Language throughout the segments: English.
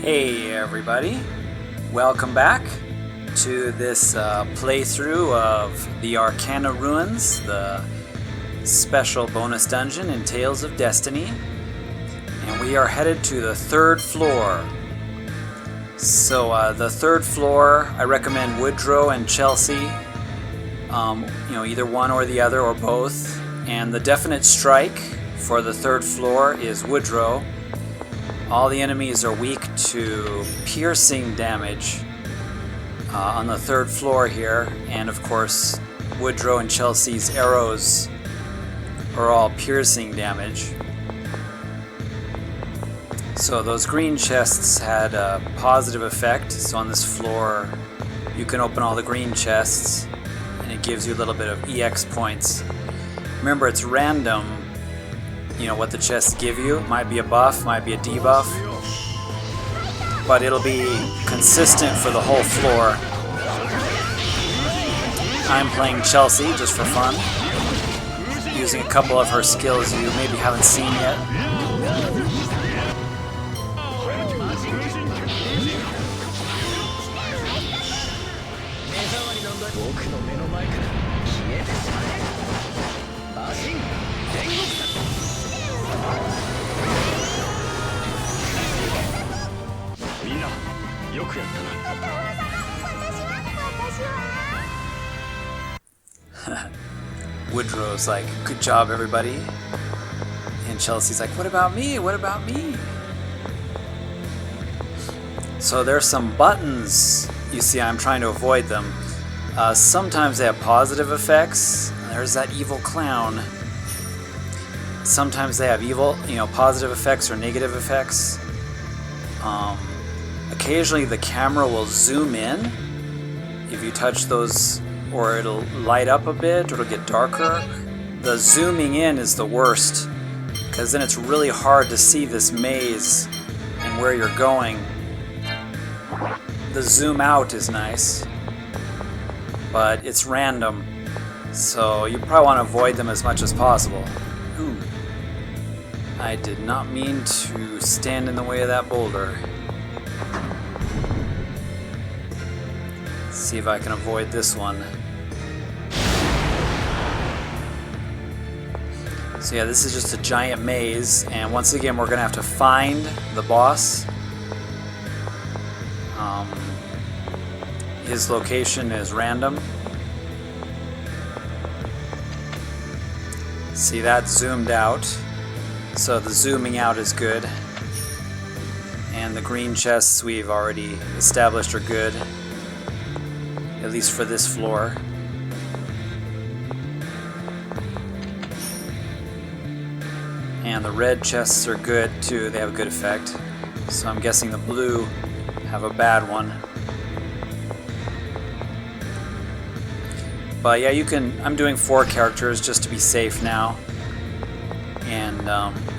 Hey everybody, welcome back to this playthrough of the Arcana Ruins, the special bonus dungeon in Tales of Destiny, and we are headed to the third floor. So the third floor, I recommend Woodrow and Chelsea, either one or the other or both, and the definite strike for the third floor is Woodrow. All the enemies are weak to piercing damage on the third floor here, and of course Woodrow and Chelsea's arrows are all piercing damage. So those green chests had a positive effect, so on this floor you can open all the green chests and it gives you a little bit of EX points. Remember, it's random. What the chests give you. Might be a buff, might be a debuff, but it'll be consistent for the whole floor. I'm playing Chelsea just for fun, using a couple of her skills you maybe haven't seen yet. Woodrow's like, good job everybody, and Chelsea's like, what about me? What about me? So there's some buttons, you see I'm trying to avoid them. Sometimes they have positive effects. There's that evil clown. Sometimes they have positive effects or negative effects. Occasionally the camera will zoom in if you touch those, or it'll light up a bit, or it'll get darker. The zooming in is the worst, because then it's really hard to see this maze and where you're going. The zoom out is nice, but it's random, so you probably want to avoid them as much as possible. Ooh. I did not mean to stand in the way of that boulder. Let's see if I can avoid this one. So yeah, this is just a giant maze, and once again we're going to have to find the boss. His location is random. See, that zoomed out, so the zooming out is good. And the green chests we've already established are good, at least for this floor. And the red chests are good too, they have a good effect. So I'm guessing the blue have a bad one. But yeah, I'm doing 4 characters just to be safe now. And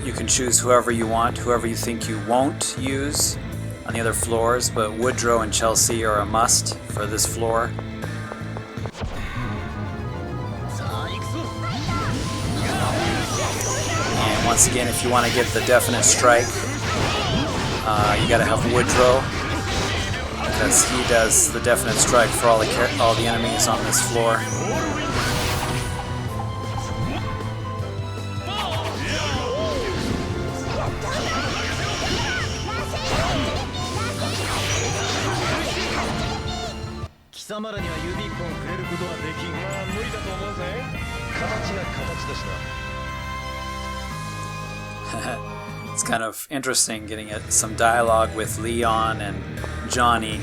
you can choose whoever you want, whoever you think you won't use on the other floors, but Woodrow and Chelsea are a must for this floor. And once again, if you want to get the definite strike, you gotta have Woodrow, because he does the definite strike for all the enemies on this floor. It's kind of interesting getting some dialogue with Leon and Johnny,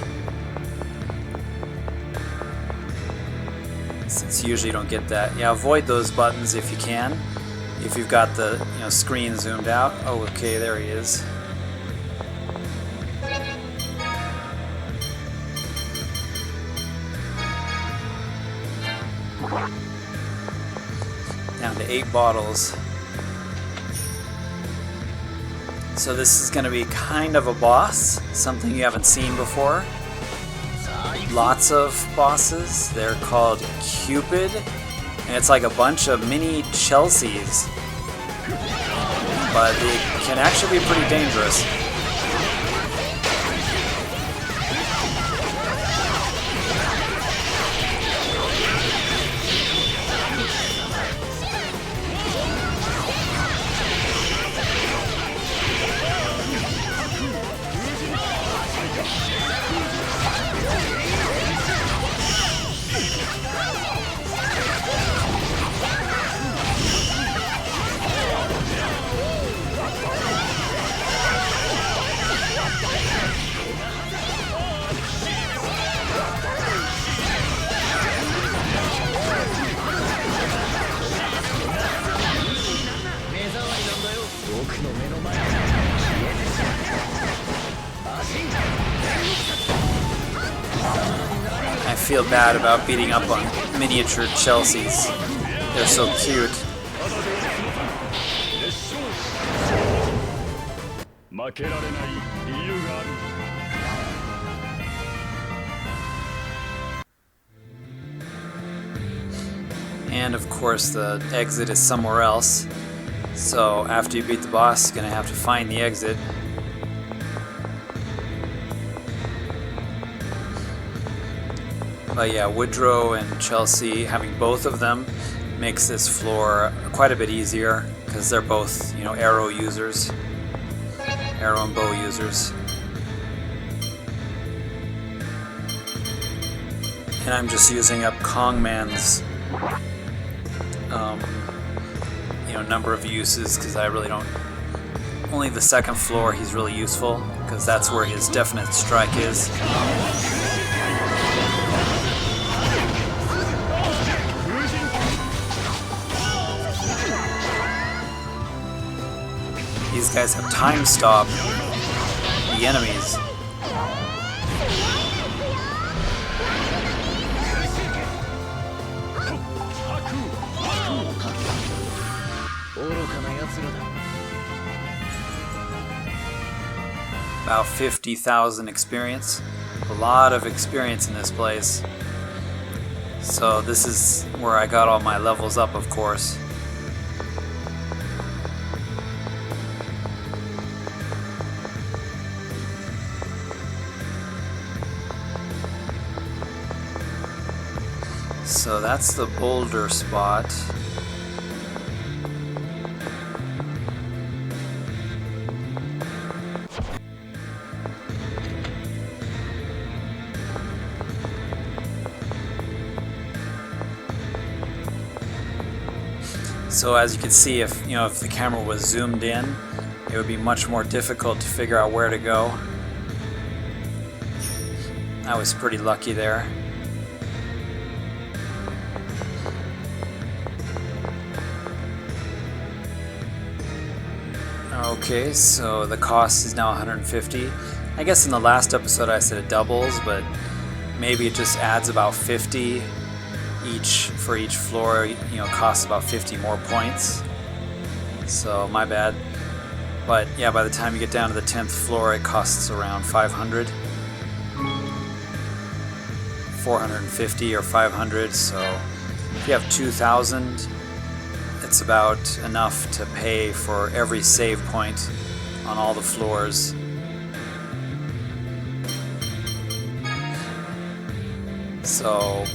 since you usually don't get that. Yeah, avoid those buttons if you can, if you've got the screen zoomed out. Oh, okay, there he is. Down to 8 bottles. So this is going to be kind of a boss, something you haven't seen before. Lots of bosses. They're called Cupid, and it's like a bunch of mini Chelseas. But they can actually be pretty dangerous. feel bad about beating up on miniature Chelseas. They're so cute. And of course the exit is somewhere else. So after you beat the boss, you're gonna have to find the exit. But yeah, Woodrow and Chelsea, having both of them makes this floor quite a bit easier because they're both, arrow users, arrow and bow users. And I'm just using up Kongman's number of uses because I really don't. Only the second floor he's really useful because that's where his definite strike is. These guys have time stop the enemies. About 50,000 experience. A lot of experience in this place. So this is where I got all my levels up, of course. So that's the boulder spot. So as you can see, if the camera was zoomed in, it would be much more difficult to figure out where to go. I was pretty lucky there. Okay, so the cost is now 150. I guess in the last episode I said it doubles, but maybe it just adds about 50 each for each floor. Costs about 50 more points. So my bad. But yeah, by the time you get down to the 10th floor, it costs around 500, 450 or 500. So if you have 2,000. It's about enough to pay for every save point on all the floors. So,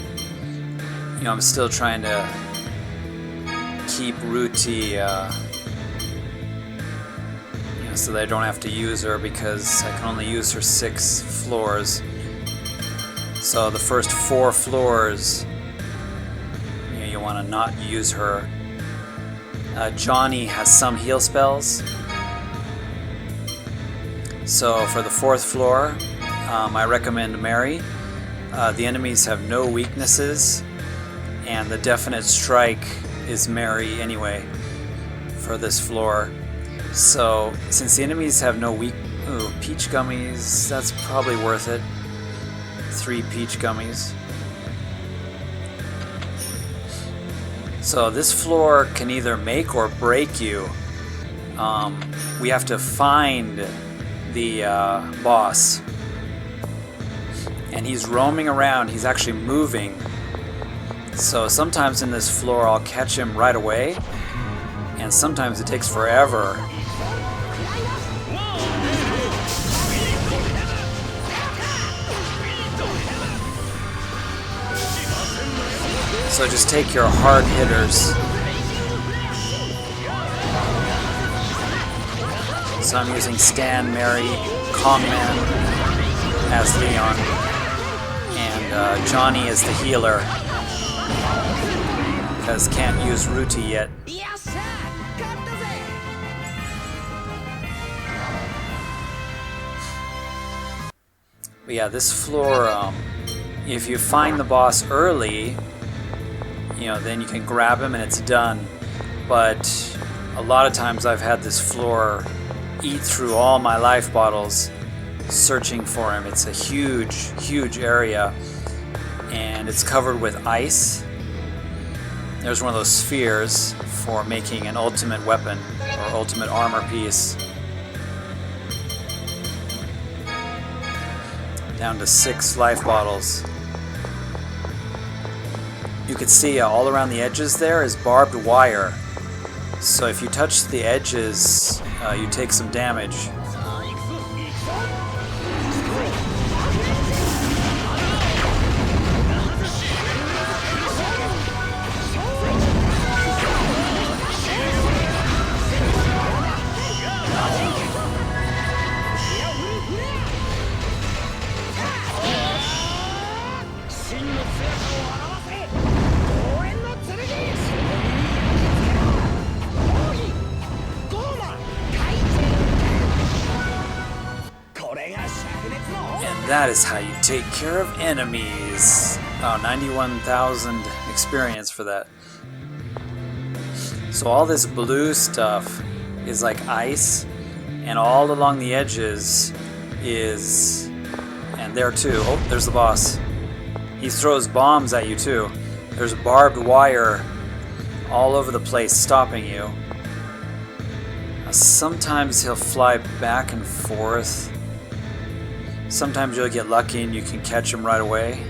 I'm still trying to keep Ruti, so that I don't have to use her because I can only use her 6 floors. So the first 4 floors, you want to not use her. Johnny has some heal spells. So for the 4th floor, I recommend Mary. The enemies have no weaknesses, and the definite strike is Mary anyway for this floor. So since the enemies have no peach gummies, that's probably worth it. 3 peach gummies. So this floor can either make or break you. We have to find the boss. And he's roaming around, he's actually moving. So sometimes in this floor I'll catch him right away, and sometimes it takes forever. So just take your hard hitters. So I'm using Stan, Mary, Kongman as Leon, and Johnny is the healer, because can't use Ruti yet. But yeah, this floor, if you find the boss early, then you can grab him and it's done. But a lot of times I've had this floor eat through all my life bottles searching for him. It's a huge, huge area. and it's covered with ice. There's one of those spheres for making an ultimate weapon or ultimate armor piece. Down to 6 life bottles. You can see all around the edges there is barbed wire. So if you touch the edges, you take some damage. That is how you take care of enemies. Oh, 91,000 experience for that. So all this blue stuff is like ice, and all along the edges is... and there too. Oh, there's the boss. He throws bombs at you too. There's barbed wire all over the place stopping you. Sometimes he'll fly back and forth. Sometimes you'll get lucky and you can catch him right away.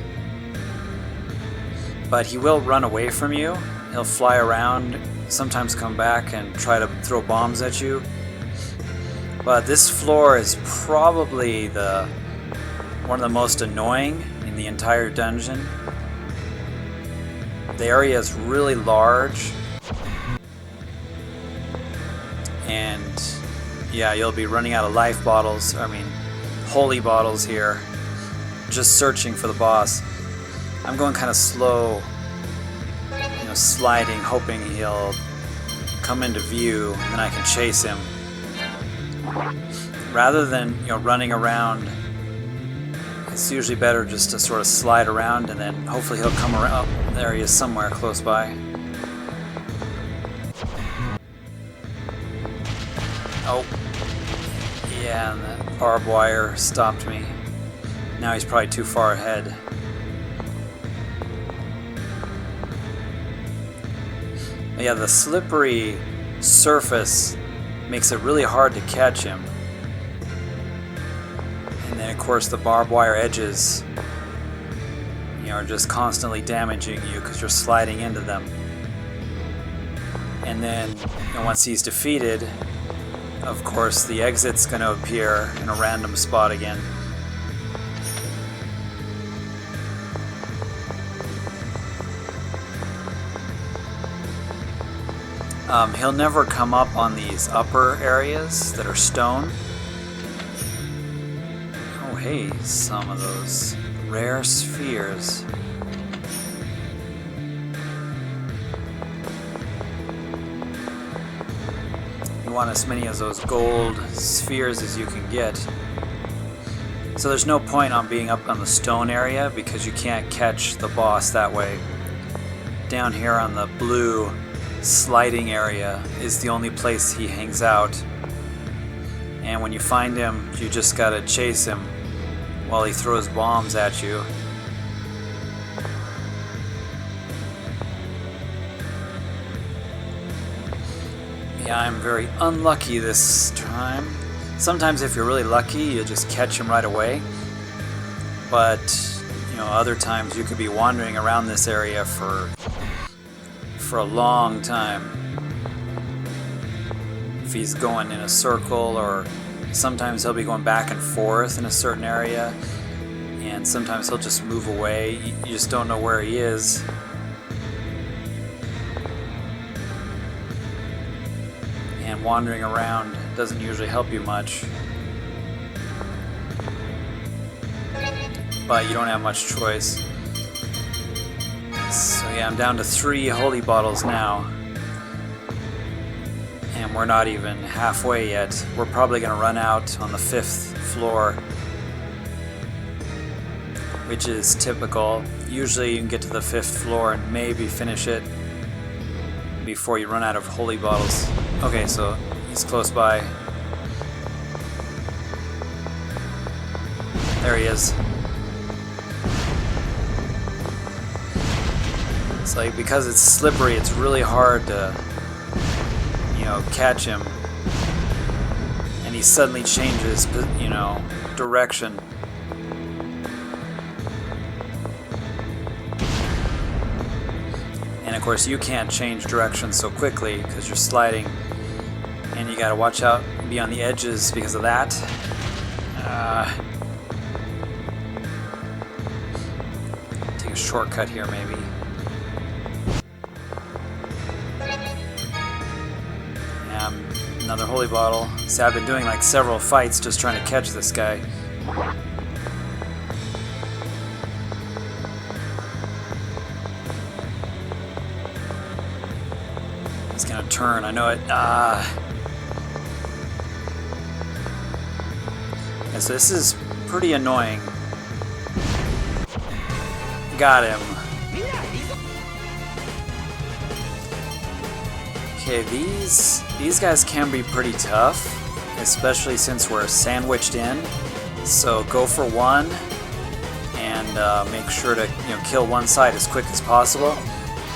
But he will run away from you. He'll fly around, sometimes come back and try to throw bombs at you. But this floor is probably one of the most annoying in the entire dungeon. The area is really large. And yeah, you'll be running out of life bottles. Holy bottles here, just searching for the boss. I'm going kind of slow, sliding, hoping he'll come into view, and then I can chase him. Rather than running around, it's usually better just to sort of slide around, and then hopefully he'll come around. Oh, there he is somewhere close by. Oh. Yeah, and that barbed wire stopped me. Now he's probably too far ahead. But yeah, the slippery surface makes it really hard to catch him. And then of course the barbed wire edges are just constantly damaging you because you're sliding into them. And then once he's defeated, of course, the exit's going to appear in a random spot again. He'll never come up on these upper areas that are stone. Oh hey, some of those rare spheres. You want as many of those gold spheres as you can get. So there's no point on being up on the stone area because you can't catch the boss that way. Down here on the blue sliding area is the only place he hangs out. And when you find him, you just gotta chase him while he throws bombs at you. Yeah, I'm very unlucky this time. Sometimes if you're really lucky, you'll just catch him right away. But, other times you could be wandering around this area for a long time. If he's going in a circle, or sometimes he'll be going back and forth in a certain area, and sometimes he'll just move away. You just don't know where he is. And wandering around doesn't usually help you much. But you don't have much choice. So yeah, I'm down to 3 holy bottles now. And we're not even halfway yet. We're probably going to run out on the 5th floor, which is typical. Usually you can get to the 5th floor and maybe finish it before you run out of holy bottles. Okay, so he's close by. There he is. It's like, because it's slippery, it's really hard to, you know, catch him. And he suddenly changes, you know, direction. And of course you can't change direction so quickly because you're sliding. And you gotta watch out, be on the edges because of that. Take a shortcut here maybe. Yeah, another holy bottle. See, I've been doing like several fights just trying to catch this guy. He's gonna turn, I know it. Yeah, so this is pretty annoying. Got him. Okay, these guys can be pretty tough, especially since we're sandwiched in. So go for one and make sure to, you know, kill one side as quick as possible.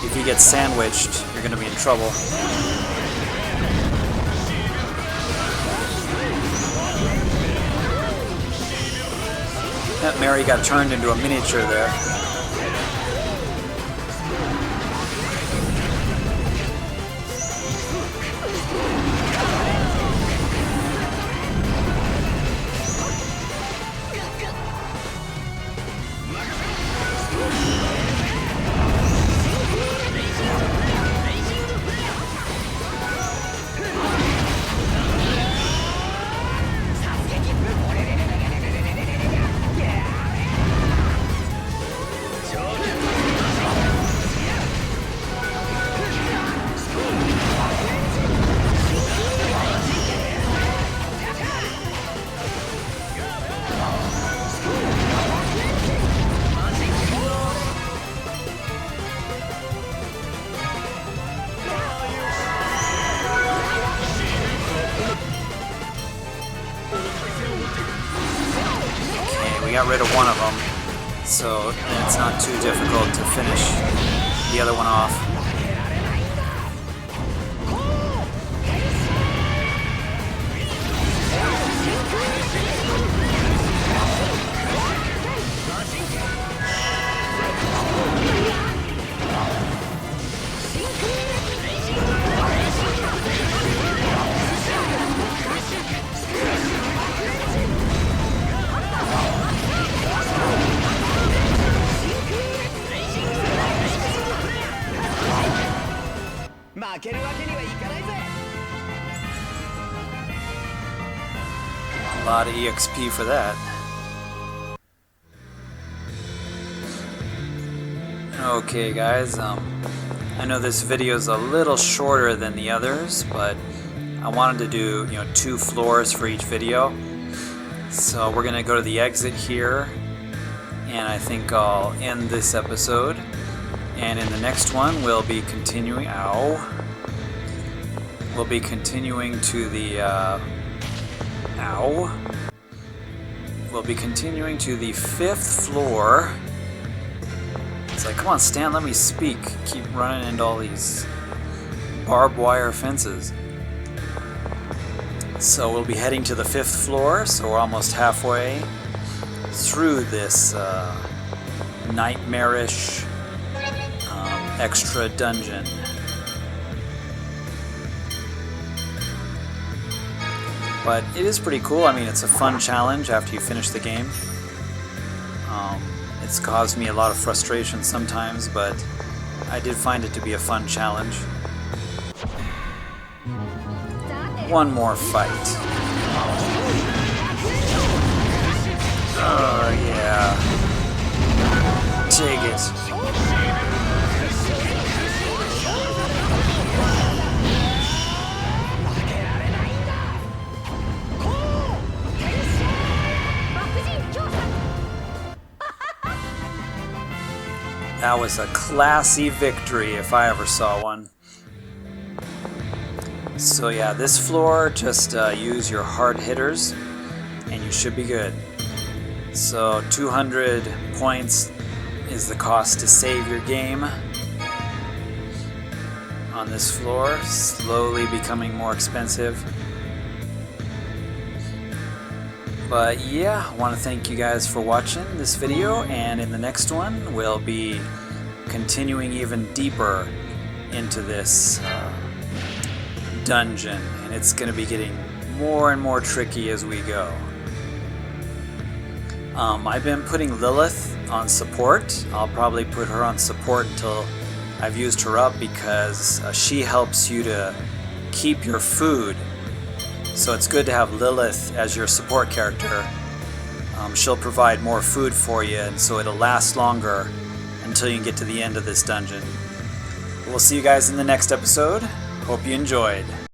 If you get sandwiched, you're going to be in trouble. That Mary got turned into a miniature there. Got rid of one of them, so it's not too difficult to finish the other one off. A lot of EXP for that. Okay guys, I know this video is a little shorter than the others, but I wanted to do, you know, 2 floors for each video. So we're gonna go to the exit here, and I think I'll end this episode. And in the next one we'll be continuing we'll be continuing to the we'll be continuing to the 5th floor. It's like, come on Stan, let me speak. Keep running into all these barbed wire fences. So we'll be heading to the 5th floor, so we're almost halfway through this nightmarish extra dungeon. But it is pretty cool. I mean, it's a fun challenge after you finish the game. It's caused me a lot of frustration sometimes, but I did find it to be a fun challenge. One more fight. Oh yeah. Take it. That was a classy victory if I ever saw one. So yeah, this floor, just use your hard hitters and you should be good. So 200 points is the cost to save your game. on this floor, slowly becoming more expensive. But yeah, I want to thank you guys for watching this video, and in the next one we'll be continuing even deeper into this dungeon, and it's going to be getting more and more tricky as we go. I've been putting Lilith on support. I'll probably put her on support until I've used her up, because she helps you to keep your food. So it's good to have Lilith as your support character. She'll provide more food for you, and so it'll last longer until you can get to the end of this dungeon. We'll see you guys in the next episode. Hope you enjoyed.